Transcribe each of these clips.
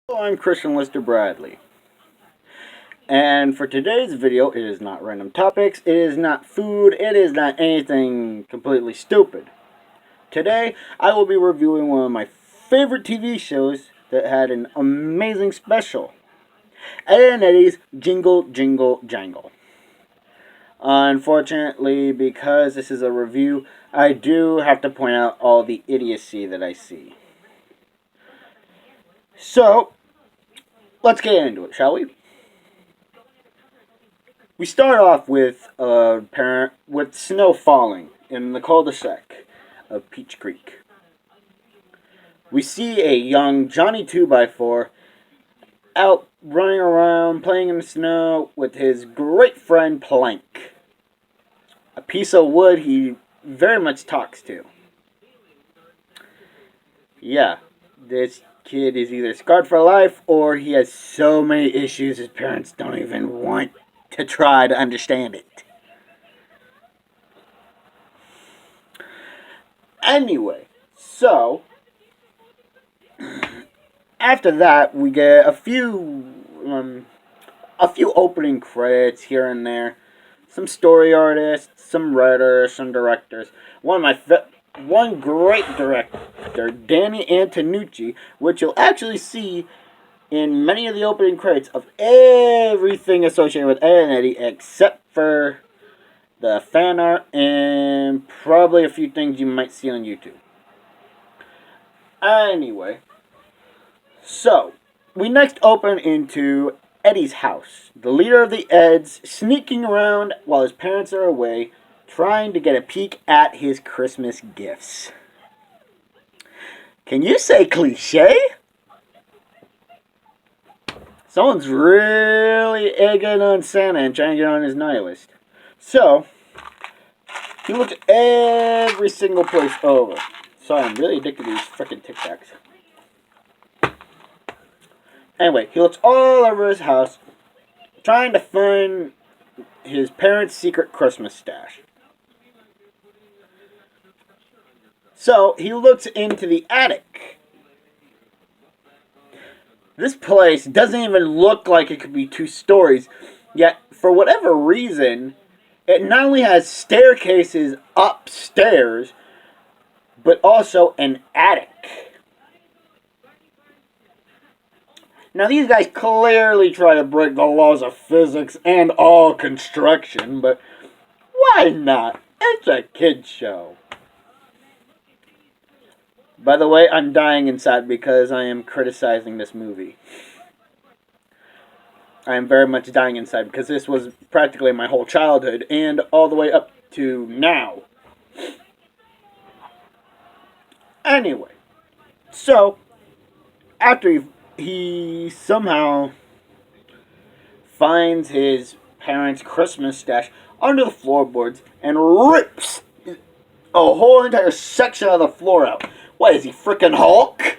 Hello, I'm Christian Lyster-Bradley. And for today's video, it is not random topics, it is not food, it is not anything completely stupid. Today, I will be reviewing one of my favorite TV shows that had an amazing special. Eddy and Eddy's Jingle, Jingle, Jangle. Unfortunately, because this is a review, I do have to point out all the idiocy that I see. So, let's get into it, shall we? We start off with snow falling in the cul-de-sac of Peach Creek. We see a young Johnny 2x4 out running around playing in the snow with his great friend Plank, a piece of wood he very much talks to. Yeah, this kid is either scarred for life or he has so many issues his parents don't even want to try to understand it. Anyway, so after that we get a few opening credits here and there, some story artists, some writers, some directors. One great director, Danny Antonucci, which you'll actually see in many of the opening credits of everything associated with Ed and Eddy except for the fan art and probably a few things you might see on YouTube. Anyway, so we next open into Eddy's house. The leader of the Eds sneaking around while his parents are away, trying to get a peek at his Christmas gifts. Can you say cliche? Someone's really egging on Santa and trying to get on his nihilist. So, he looks every single place over. Sorry, I'm really addicted to these frickin' Tic Tacs. Anyway, he looks all over his house, trying to find his parents' secret Christmas stash. So, he looks into the attic. This place doesn't even look like it could be 2 stories, yet, for whatever reason, it not only has staircases upstairs, but also an attic. Now, these guys clearly try to break the laws of physics and all construction, but why not? It's a kid's show. By the way, I'm dying inside because I am criticizing this movie. I am very much dying inside because this was practically my whole childhood and all the way up to now. Anyway, so after he somehow finds his parents' Christmas stash under the floorboards and rips a whole entire section of the floor out. What is he, frickin' Hulk?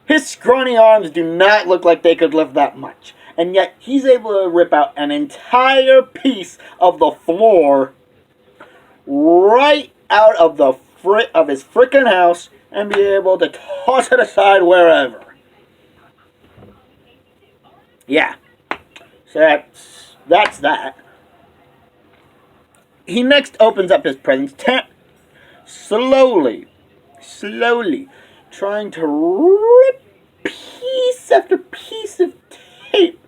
His scrawny arms do not look like they could lift that much. And yet, he's able to rip out an entire piece of the floor right out of his frickin' house and be able to toss it aside wherever. Yeah. So that's that. He next opens up his presents, slowly, trying to rip piece after piece of tape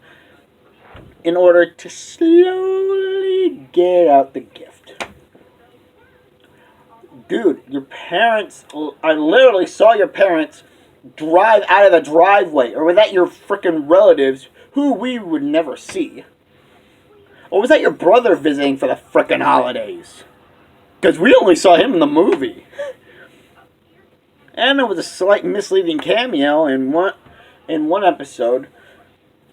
in order to slowly get out the gift. Dude, I literally saw your parents drive out of the driveway. Or was that your frickin' relatives who we would never see? Or was that your brother visiting for the frickin' holidays? Because we only saw him in the movie. And there was a slight misleading cameo in one episode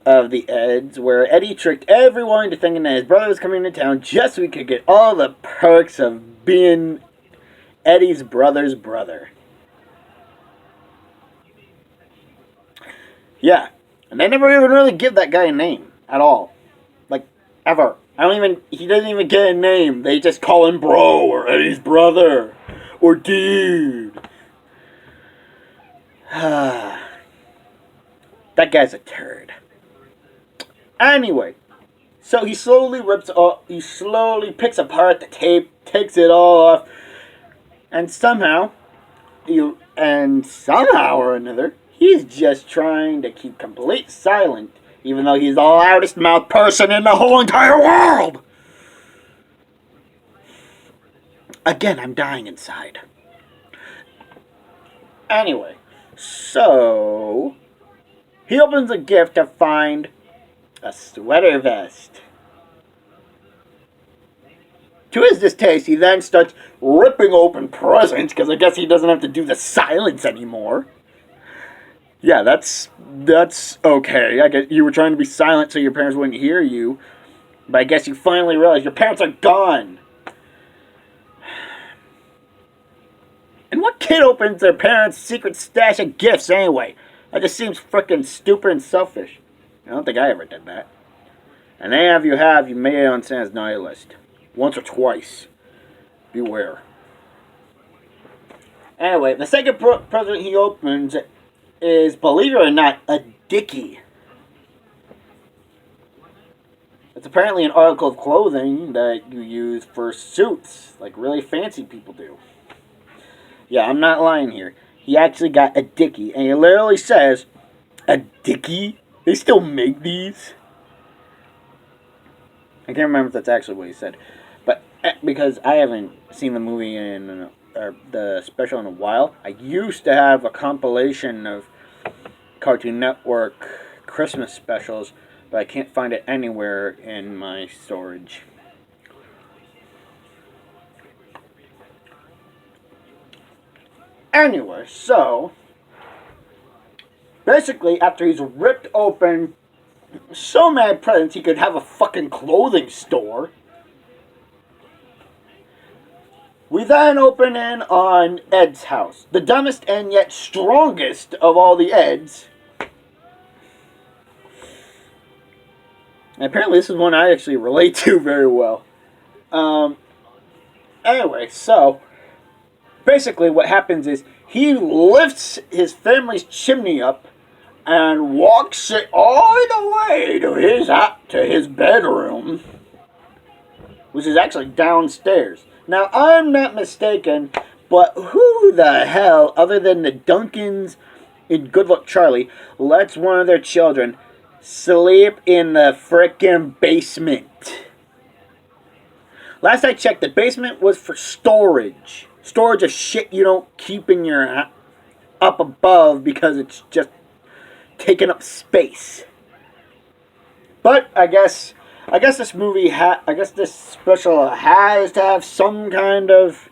of the Eds where Eddy tricked everyone into thinking that his brother was coming to town just so he could get all the perks of being Eddy's brother's brother. Yeah. And they never even really give that guy a name at all. Like, ever. He doesn't even get a name. They just call him bro, or Eddy's brother, or dude. That guy's a turd. Anyway, so he slowly picks apart the tape, takes it all off, and somehow or another, he's just trying to keep complete silent, even though he's the loudest mouth person in the whole entire world. Again, I'm dying inside. Anyway, so he opens a gift to find a sweater vest. To his distaste, he then starts ripping open presents, because I guess he doesn't have to do the silence anymore. Yeah, that's okay. I guess you were trying to be silent so your parents wouldn't hear you, but I guess you finally realized your parents are gone. And what kid opens their parents' secret stash of gifts anyway? That just seems frickin' stupid and selfish. I don't think I ever did that. And if you have, you made it on Santa's naughty list. Once or twice. Beware. Anyway, the second present he opens is, believe it or not, a dickie. It's apparently an article of clothing that you use for suits, like really fancy people do. Yeah, I'm not lying here. He actually got a dickie, and he literally says, a dickie? They still make these? I can't remember if that's actually what he said. But because I haven't seen the movie or the special in a while, I used to have a compilation of Cartoon Network Christmas specials, but I can't find it anywhere in my storage. Anyway, so basically, after he's ripped open so many presents he could have a fucking clothing store, we then open in on Ed's house. The dumbest and yet strongest of all the Eds. And apparently this is one I actually relate to very well. Anyway, so basically what happens is he lifts his family's chimney up and walks it all the way to his bedroom, which is actually downstairs. Now, I'm not mistaken, but who the hell, other than the Duncans in Good Luck Charlie, lets one of their children sleep in the frickin' basement? Last I checked, the basement was for storage. Storage of shit you don't keep in your up above because it's just taking up space. But I guess this movie this special has to have some kind of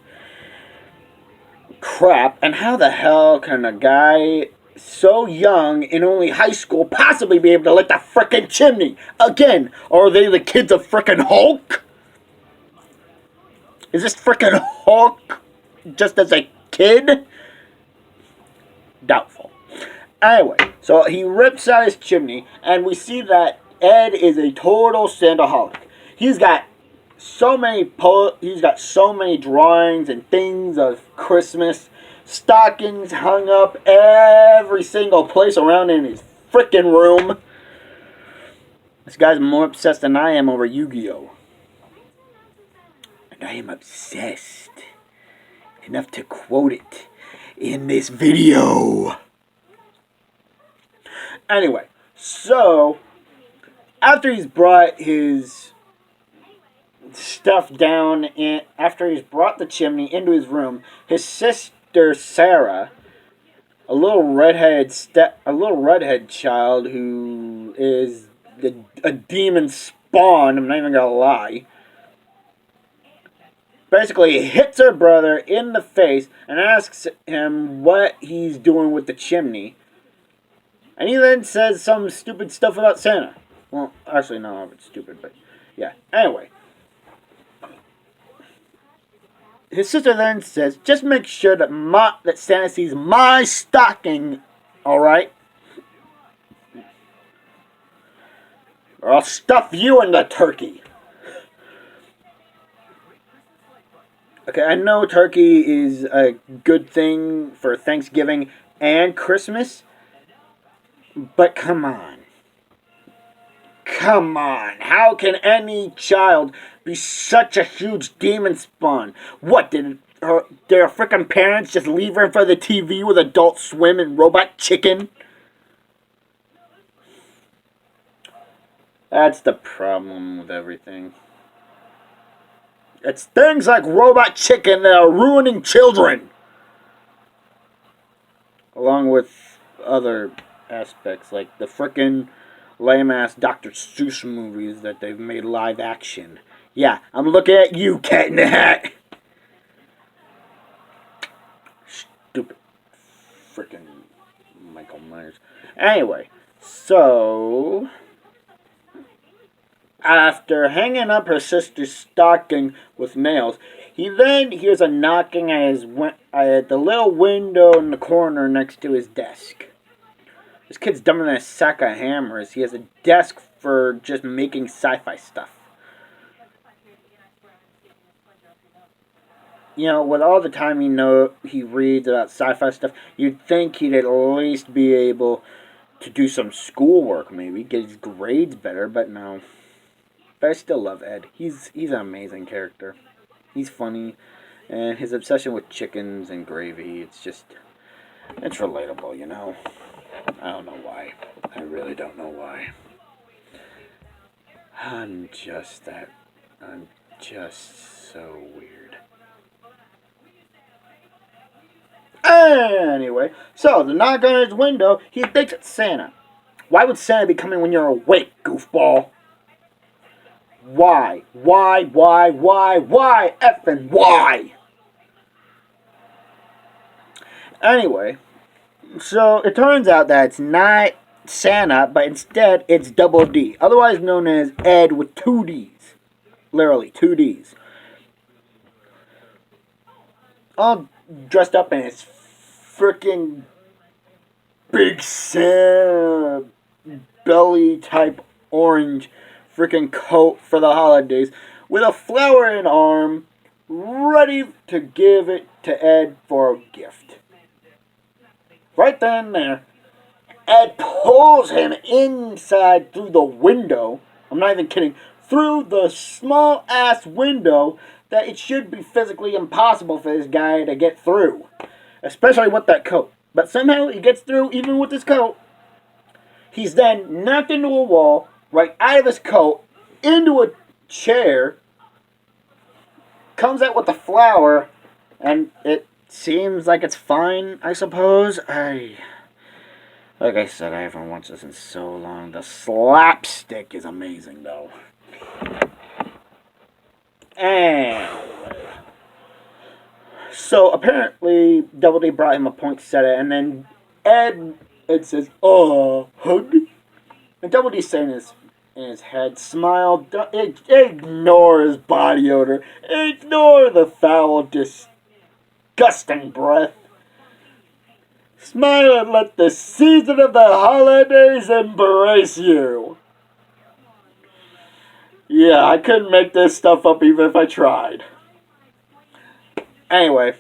crap. And how the hell can a guy so young in only high school possibly be able to light the frickin' chimney? Again, are they the kids of frickin' Hulk? Is this frickin' Hulk just as a kid? Doubtful. Anyway, so he rips out his chimney, and we see that Ed is a total Santaholic. He's got so many drawings and things of Christmas, stockings hung up every single place around in his frickin' room. This guy's more obsessed than I am over Yu-Gi-Oh! And I am obsessed enough to quote it in this video. Anyway, so after he's brought his stuff down, after he's brought the chimney into his room, his sister Sarah, a little redhead child who is a demon spawn, I'm not even gonna lie, basically hits her brother in the face and asks him what he's doing with the chimney. And he then says some stupid stuff about Santa. Well, actually, no, it's stupid, but yeah. Anyway. His sister then says, just make sure that Santa sees my stocking, alright? Or I'll stuff you in the turkey. Okay, I know turkey is a good thing for Thanksgiving and Christmas, But come on. Come on. How can any child be such a huge demon spawn? What, did her frickin' parents just leave her in front of the TV with Adult Swim and Robot Chicken? That's the problem with everything. It's things like Robot Chicken that are ruining children. Along with other aspects like the frickin' lame-ass Dr. Seuss movies that they've made live action. Yeah, I'm looking at you, Cat in the Hat. Stupid frickin' Michael Myers. Anyway, so after hanging up her sister's stocking with nails, he then hears a knocking at the little window in the corner next to his desk. This kid's dumber than a sack of hammers. He has a desk for just making sci-fi stuff. You know, with all the time he reads about sci-fi stuff, you'd think he'd at least be able to do some schoolwork, maybe get his grades better, but no. But I still love Ed. He's an amazing character. He's funny, and his obsession with chickens and gravy, it's relatable, you know? I don't know why. I really don't know why. I'm just so weird. Anyway, so the knock on his window, he thinks it's Santa. Why would Santa be coming when you're awake, goofball? Why? Effing why? Anyway, so it turns out that it's not Santa, but instead it's Double D, otherwise known as Ed with 2 Ds. Literally, 2 Ds. All dressed up in his freaking big Santa belly type orange freaking coat for the holidays, with a flower in arm, ready to give it to Ed for a gift. Right then and there, Ed pulls him inside through the window. I'm not even kidding. Through the small ass window that it should be physically impossible for this guy to get through. Especially with that coat. But somehow he gets through even with his coat. He's then knocked into a wall, right out of his coat, into a chair, comes out with the flower, and it seems like it's fine, I suppose. Like I said, I haven't watched this in so long. The slapstick is amazing, though. Anyway. So, apparently, Double D brought him a poinsettia, and then Ed says, hug? And Double D's saying in his head, smile, ignore his body odor, ignore the foul, disgusting breath. Smile and let the season of the holidays embrace you. Yeah, I couldn't make this stuff up even if I tried. Anyway,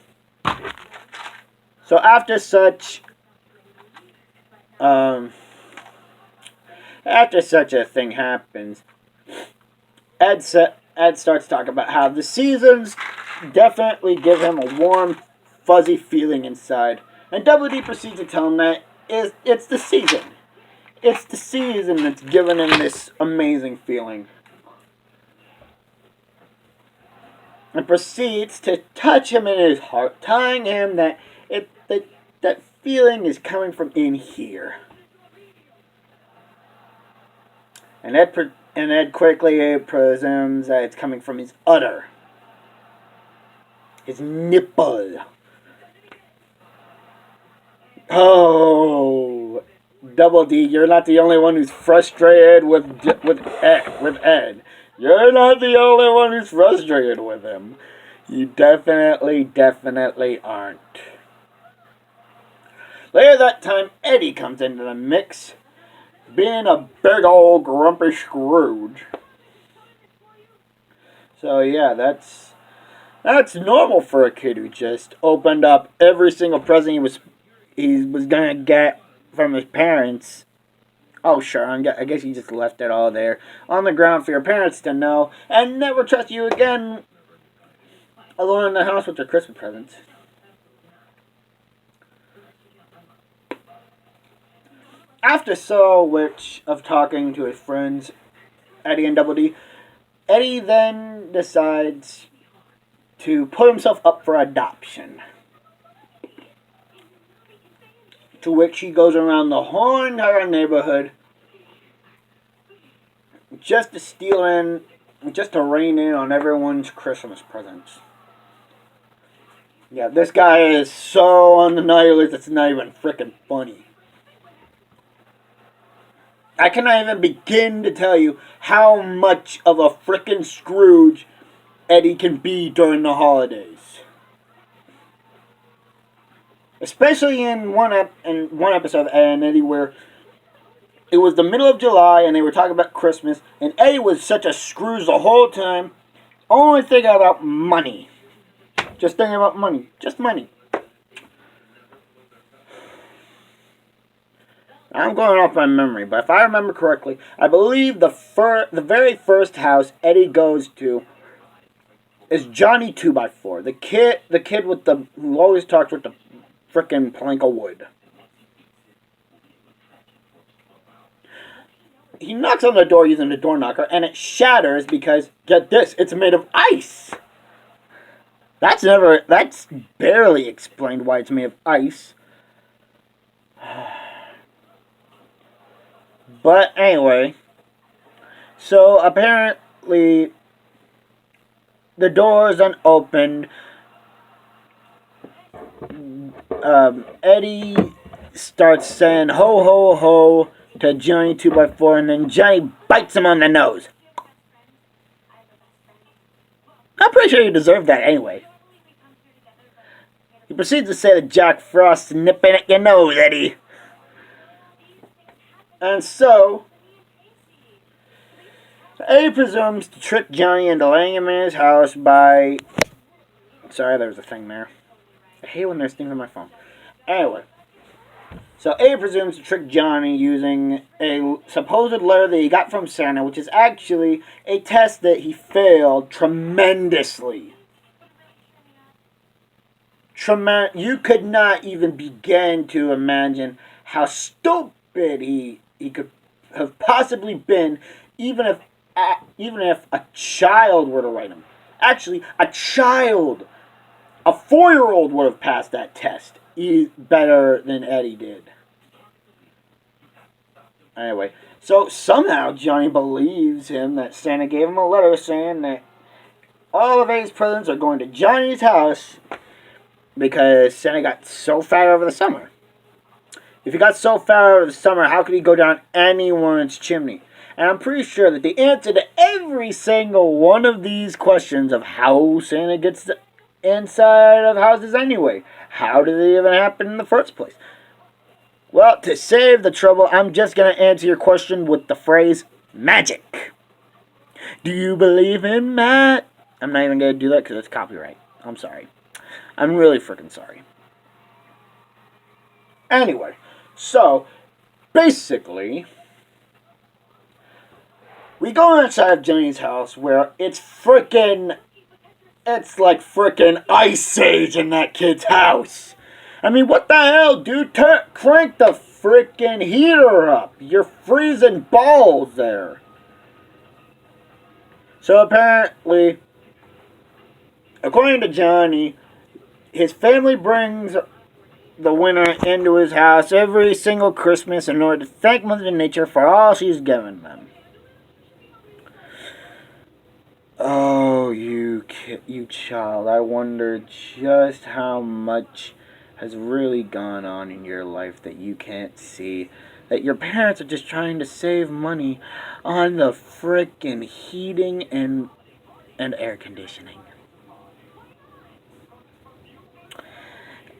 so after such a thing happens, Ed starts talking about how the seasons definitely give him a warm, fuzzy feeling inside. And Double D proceeds to tell him that it's the season. It's the season that's giving him this amazing feeling. And proceeds to touch him in his heart, telling him that that feeling is coming from in here. And Ed quickly presumes that it's coming from his udder. His nipple. Oh, Double D, you're not the only one who's frustrated with Ed. You're not the only one who's frustrated with him. You definitely aren't. Later that time, Eddy comes into the mix, being a big old grumpy Scrooge. So yeah, that's normal for a kid who just opened up every single present he was gonna get from his parents Oh, sure, I guess you just left it all there on the ground for your parents to know and never trust you again alone in the house with your Christmas presents. After so much of talking to his friends, Eddie and Double D, Eddie then decides to put himself up for adoption. To which he goes around the whole entire neighborhood just to steal in, just to rain in on everyone's Christmas presents. Yeah, this guy is so on the nihilist, it's not even freaking funny. I cannot even begin to tell you how much of a freaking Scrooge Eddie can be during the holidays. Especially in one episode of Ed and Eddie where it was the middle of July and they were talking about Christmas, and Eddie was such a Scrooge the whole time, only thinking about money. Just thinking about money. Just money. I'm going off my memory, but if I remember correctly, I believe the very first house Eddie goes to is Johnny 2x4. The kid with who always talks with the frickin' plank of wood. He knocks on the door using the door knocker, and it shatters because, get this, it's made of ice. That's barely explained why it's made of ice. But anyway, so apparently the door is unopened. Eddie starts saying ho ho ho to Johnny 2x4, and then Johnny bites him on the nose. I'm pretty sure you deserve that anyway. He proceeds to say to Jack Frost, nipping at your nose, Eddie. And so, Eddie presumes to trick Johnny into letting him in his house by... Sorry, there was a thing there. I hate when there's things on my phone. Anyway. So Eddie presumes to trick Johnny using a supposed letter that he got from Santa, which is actually a test that he failed tremendously. You could not even begin to imagine how stupid he could have possibly been, even if a child were to write him. Actually, a 4-year-old would have passed that test better than Eddie did. Anyway, so somehow Johnny believes him that Santa gave him a letter saying that all of Eddie's presents are going to Johnny's house because Santa got so fat over the summer. If he got so fat over the summer, how could he go down anyone's chimney? And I'm pretty sure that the answer to every single one of these questions of how Santa gets the inside of houses anyway, how did it even happen in the first place? Well, to save the trouble, I'm just going to answer your question with the phrase magic. Do you believe in Matt? I'm not even going to do that because it's copyright. I'm sorry. I'm really freaking sorry. Anyway, so basically, we go inside of Johnny's house where it's like freaking Ice Age in that kid's house. I mean, what the hell, dude? Crank the freaking heater up. You're freezing balls there. So apparently, according to Johnny, his family brings the winter into his house every single Christmas in order to thank Mother Nature for all she's given them. Oh, you child, I wonder just how much has really gone on in your life that you can't see. That your parents are just trying to save money on the frickin' heating and air conditioning.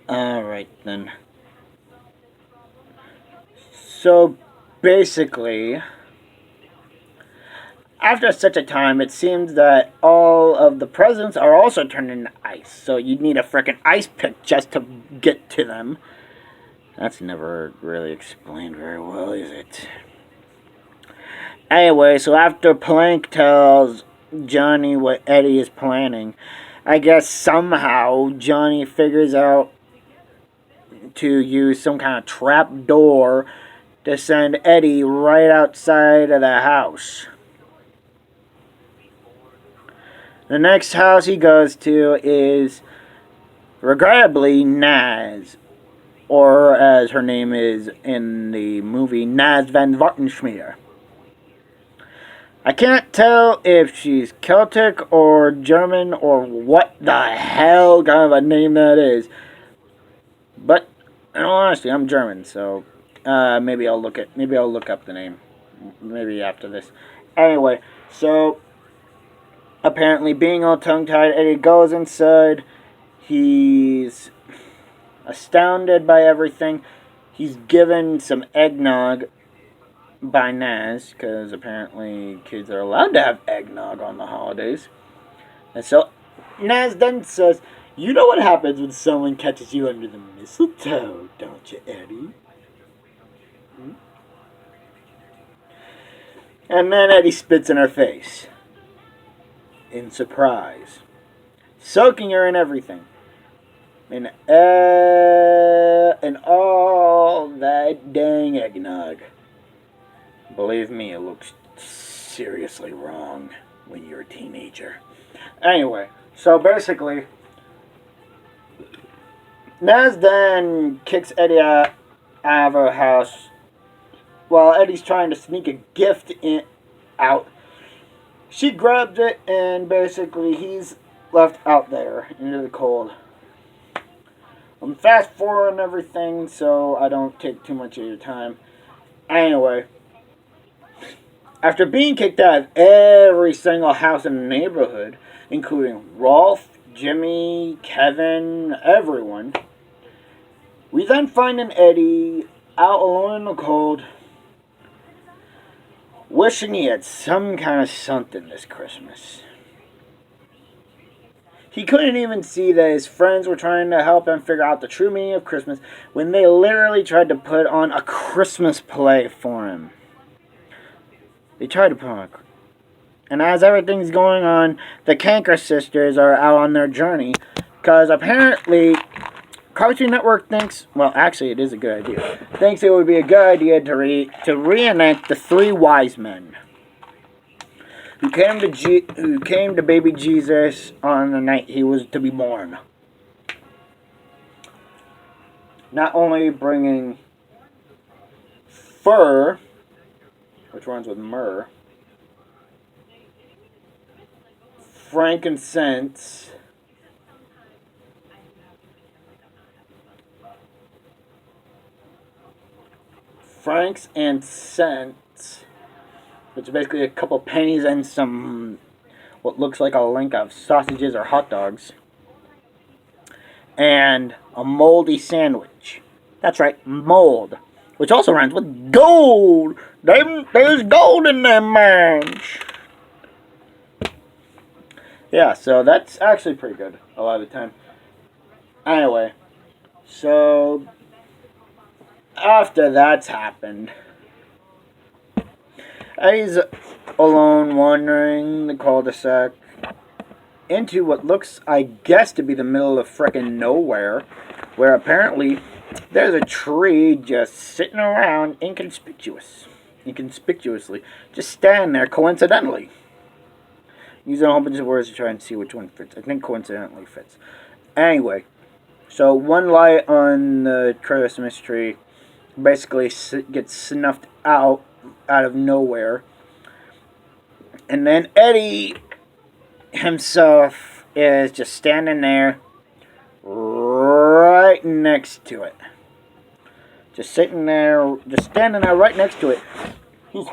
Alright then. So, basically, after such a time, it seems that all of the presents are also turned into ice. So you'd need a frickin' ice pick just to get to them. That's never really explained very well, is it? Anyway, so after Plank tells Johnny what Eddy is planning, I guess somehow Johnny figures out to use some kind of trap door to send Eddy right outside of the house. The next house he goes to is, regrettably, Naz, or as her name is in the movie, Naz van Vartenschmier. I can't tell if she's Celtic or German or what the hell kind of a name that is. But in all honesty, I'm German, so maybe I'll look up the name. Maybe after this. Anyway, so apparently being all tongue-tied, Eddy goes inside. He's astounded by everything. He's given some eggnog by Naz, because apparently kids are allowed to have eggnog on the holidays. And so Naz then says, "You know what happens when someone catches you under the mistletoe, don't you, Eddy?" And then Eddy spits in her face. In surprise. Soaking her in everything. And all that dang eggnog. Believe me, it looks seriously wrong when you're a teenager. Anyway, so basically, Naz then kicks Eddy out of her house while Eddy's trying to sneak a gift out. She grabs it, and basically he's left out there into the cold. I'm fast forwarding everything, so I don't take too much of your time. Anyway, after being kicked out of every single house in the neighborhood, including Rolf, Jimmy, Kevin, everyone, we then find an Eddy out alone in the cold, wishing he had some kind of something this Christmas. He couldn't even see that his friends were trying to help him figure out the true meaning of Christmas when they literally tried to put on a Christmas play for him. They tried to put on and as everything's going on, the Canker sisters are out on their journey, because apparently Cartoon Network thinks, well, actually it is a good idea, thinks it would be a good idea to reenact the three wise men who came to baby Jesus on the night he was to be born. Not only bringing fur, which runs with myrrh, frankincense, francs and cents, which is basically a couple pennies and some what looks like a link of sausages or hot dogs, and a moldy sandwich. That's right, mold, which also rhymes with gold. There's gold in them mines. Yeah, so that's actually pretty good a lot of the time. Anyway, so after that's happened, Eddy's alone wandering the cul-de-sac into what looks, I guess, to be the middle of frickin' nowhere, where apparently there's a tree just sitting around inconspicuously, just standing there coincidentally. Using a whole bunch of words to try and see which one fits. I think coincidentally fits. Anyway, so one light on the Christmas tree basically gets snuffed out of nowhere. And then Eddy himself is just standing there right next to it. Just standing there right next to it. He's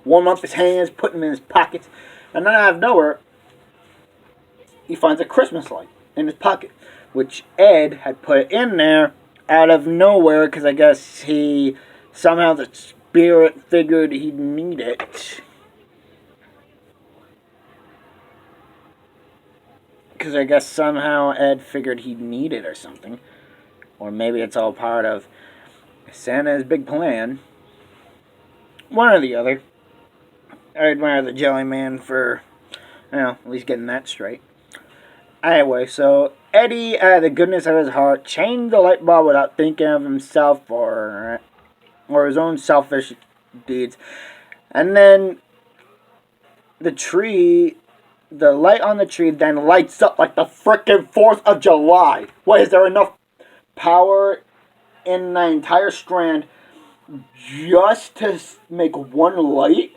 warming up his hands, putting them in his pockets. And then out of nowhere, he finds a Christmas light in his pocket, which Ed had put in there out of nowhere because I guess somehow the spirit figured he'd need it. Because I guess somehow Ed figured he'd need it or something. Or maybe it's all part of Santa's big plan. One or the other. I admire the Jelly Man for, at least getting that straight. Anyway, so Eddy, out of the goodness of his heart, changed the light bulb without thinking of himself or his own selfish deeds. And then the tree, the light on the tree then lights up like the frickin' 4th of July. What, is there enough power in the entire strand just to make one light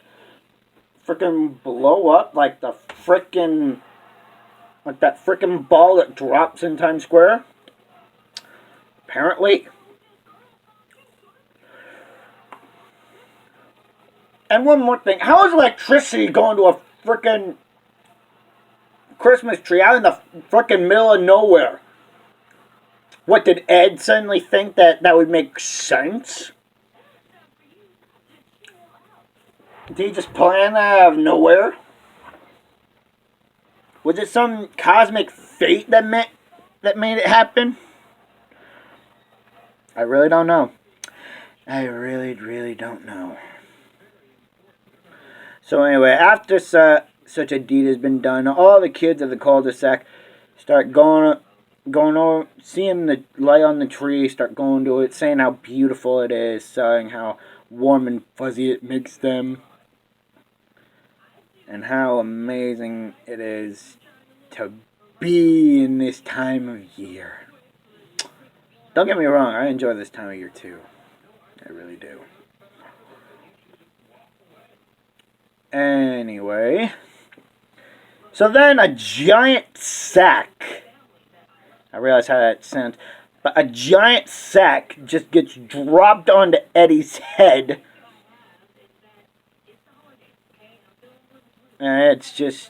frickin' blow up like the frickin' like that frickin' ball that drops in Times Square? Apparently. And one more thing. How is electricity going to a frickin' Christmas tree out in the frickin' middle of nowhere? What, did Ed suddenly think that would make sense? Did he just plan that out of nowhere? Was it some cosmic fate that made it happen? I really don't know. I really, really don't know. So anyway, after such a deed has been done, all the kids of the cul-de-sac start going over, seeing the light on the tree, start going to it, saying how beautiful it is, saying how warm and fuzzy it makes them, and how amazing it is to be in this time of year. Don't get me wrong, I enjoy this time of year too. I really do. Anyway, so then a giant sack, I realize how that sounds, but a giant sack just gets dropped onto Eddy's head. And it's just...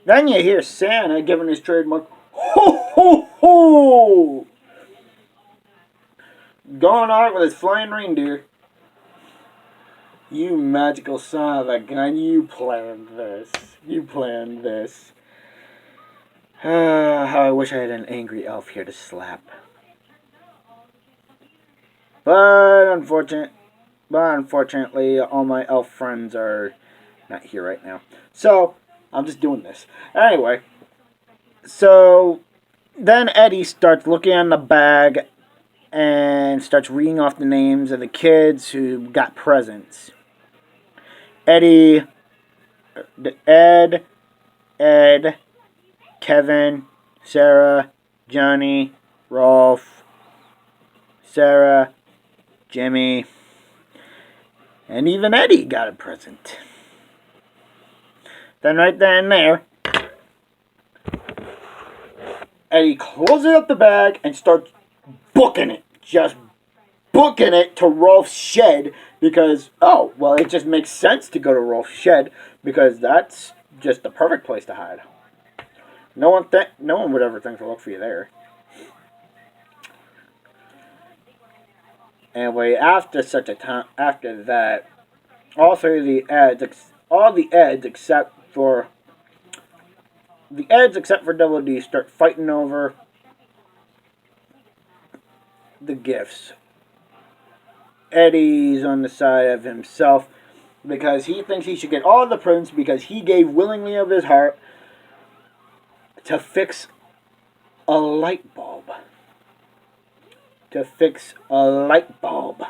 Then you hear Santa giving his trademark, ho ho ho! Going on with his flying reindeer. You magical son of a gun, you planned this. You planned this. How I wish I had an angry elf here to slap. But unfortunately, all my elf friends are not here right now. So, I'm just doing this. Anyway, so then Eddy starts looking in the bag and starts reading off the names of the kids who got presents. Eddy, Ed, Kevin, Sarah, Johnny, Rolf, Sarah, Jimmy, and even Eddy got a present. Then right then and there, Eddy closes up the bag and starts booking it. Just booking it to Rolf's shed because, oh, well, it just makes sense to go to Rolf's shed because that's just the perfect place to hide. No one would ever think to look for you there. Anyway, after that, all the Eds except for Double D start fighting over the gifts. Eddy's on the side of himself because he thinks he should get all the presents because he gave willingly of his heart to fix a light bulb. To fix a light bulb.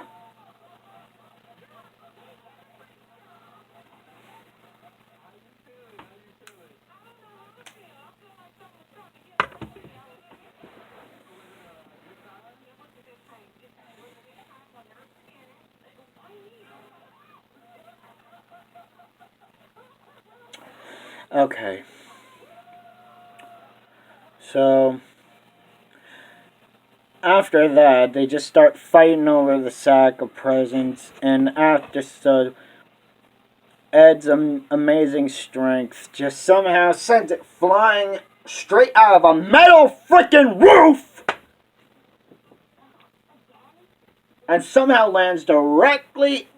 Okay. So, after that, they just start fighting over the sack of presents, and so Ed's amazing strength just somehow sends it flying straight out of a metal freaking roof, and somehow lands directly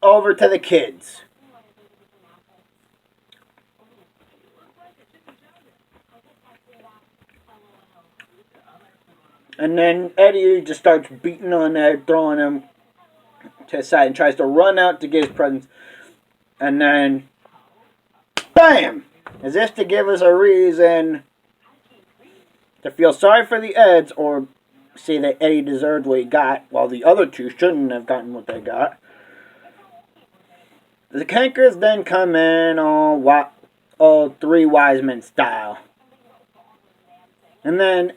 over to the kids. And then Eddy just starts beating on Ed, throwing him to his side and tries to run out to get his presents. And then, BAM! As if to give us a reason to feel sorry for the Eds or say that Eddy deserved what he got, while the other two shouldn't have gotten what they got. The Cankers then come in all three wise men style. And then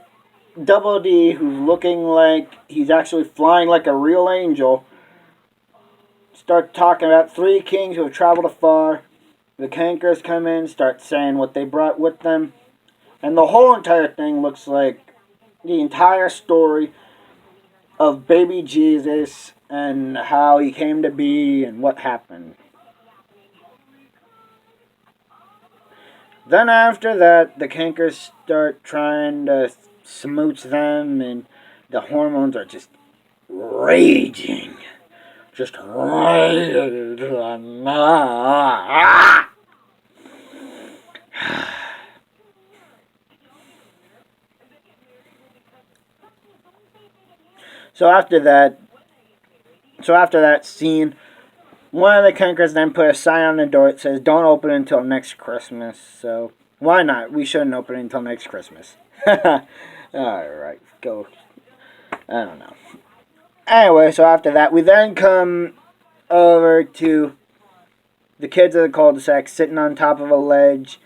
Double D, who's looking like he's actually flying like a real angel, start talking about three kings who have traveled afar. The Cankers come in, start saying what they brought with them. And the whole entire thing looks like the entire story of baby Jesus and how he came to be and what happened. Then after that, the Cankers start trying to smooch them, and the hormones are just raging. Just raging. So after that scene, one of the Cankers then put a sign on the door that says, "Don't open until next Christmas." So why not? We shouldn't open until next Christmas. Alright, go. I don't know. Anyway, so after that, we then come over to the kids of the cul-de-sac sitting on top of a ledge,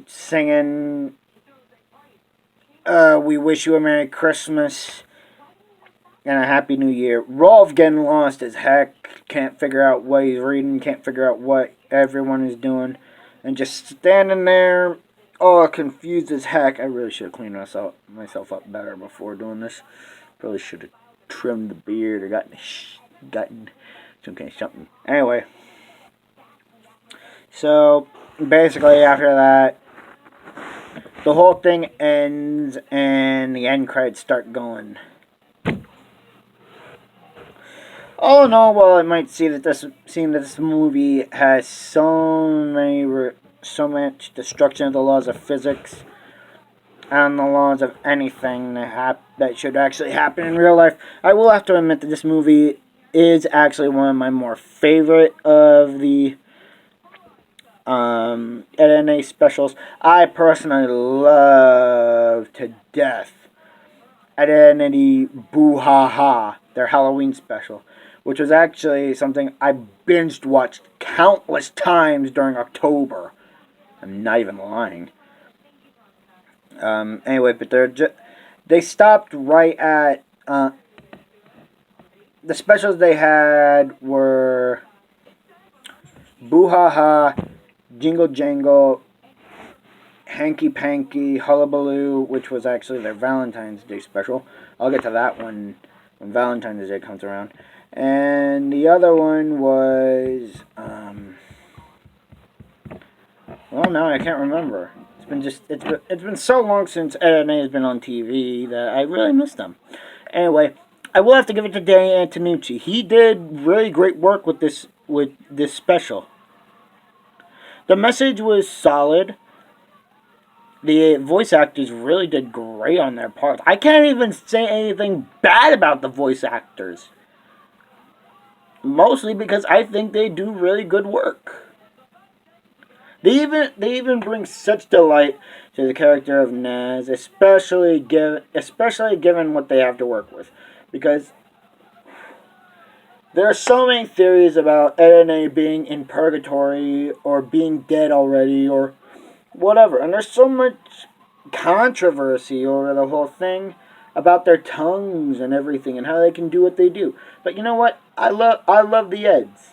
singing, "We wish you a Merry Christmas and a Happy New Year." Rolf getting lost as heck, can't figure out what he's reading, can't figure out what everyone is doing, and just standing there, all confused as heck. I really should have cleaned myself up better before doing this. Probably should have trimmed the beard or gotten some kind of something. Anyway, so basically after that, the whole thing ends and the end credits start going. All in all, while it might seem that this movie has so much destruction of the laws of physics and the laws of anything that should actually happen in real life, I will have to admit that this movie is actually one of my more favorite of the Eddy specials. I personally love to death Eddy Boo Ha Ha, their Halloween special, which was actually something I binged watched countless times during October. I'm not even lying. Anyway, but they stopped right at the specials they had were Boo Ha Ha, Jingle Jangle, Hanky Panky, Hullabaloo, which was actually their Valentine's Day special. I'll get to that one when Valentine's Day comes around. And the other one was, well, now I can't remember. It's been so long since Eddy has been on TV that I really miss them. Anyway, I will have to give it to Danny Antonucci. He did really great work with this special. The message was solid. The voice actors really did great on their parts. I can't even say anything bad about the voice actors. Mostly because I think they do really good work. They even bring such delight to the character of Naz, especially given what they have to work with. Because there are so many theories about Eddy being in purgatory or being dead already or whatever. And there's so much controversy over the whole thing about their tongues and everything and how they can do what they do. But you know what? I love the Eds.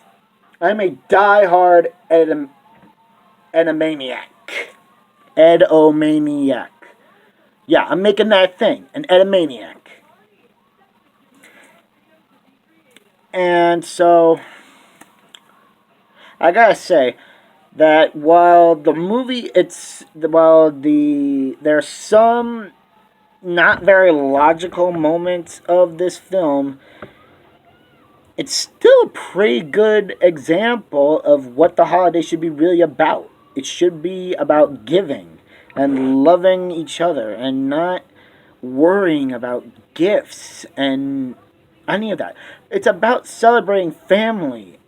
I'm a die-hard Edomaniac. Edomaniac. Yeah, I'm making that thing. An Edomaniac. And so, I gotta say that while the movie, there's some not very logical moments of this film, it's still a pretty good example of what the holiday should be really about. It should be about giving and loving each other and not worrying about gifts and any of that. It's about celebrating family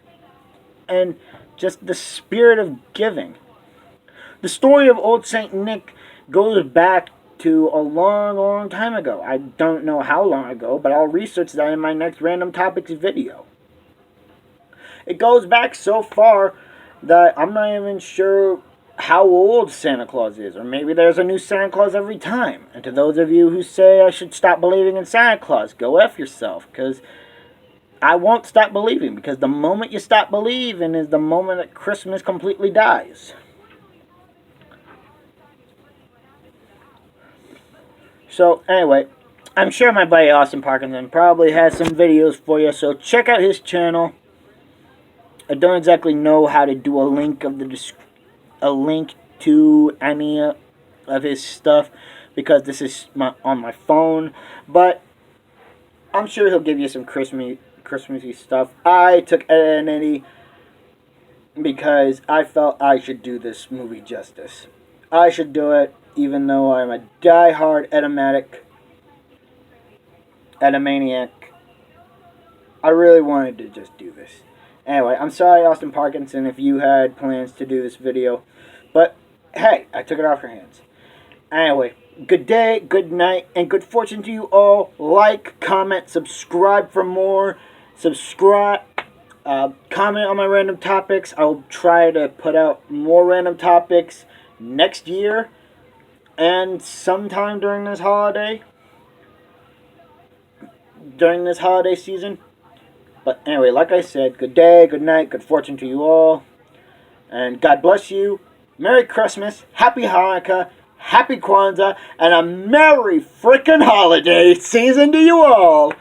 and just the spirit of giving. The story of Old Saint Nick goes back to a long, long time ago. I don't know how long ago, but I'll research that in my next Random Topics video. It goes back so far that I'm not even sure how old Santa Claus is, or maybe there's a new Santa Claus every time. And to those of you who say I should stop believing in Santa Claus, go F yourself, because I won't stop believing, because the moment you stop believing is the moment that Christmas completely dies. So, anyway, I'm sure my buddy Austin Parkinson probably has some videos for you, so check out his channel. I don't exactly know how to do a link to any of his stuff because this is on my phone, but I'm sure he'll give you some Christmassy stuff. I took Eddy and Eddy because I felt I should do this movie justice. I should do it, even though I'm a die-hard Edymaniac. I really wanted to just do this. Anyway, I'm sorry, Austin Parkinson, if you had plans to do this video. But, hey, I took it off your hands. Anyway, good day, good night, and good fortune to you all. Like, comment, subscribe for more. Comment on my random topics. I'll try to put out more random topics next year and sometime during this holiday season. But anyway, like I said, good day, good night, good fortune to you all. And God bless you. Merry Christmas, Happy Hanukkah, Happy Kwanzaa, and a Merry frickin' holiday season to you all.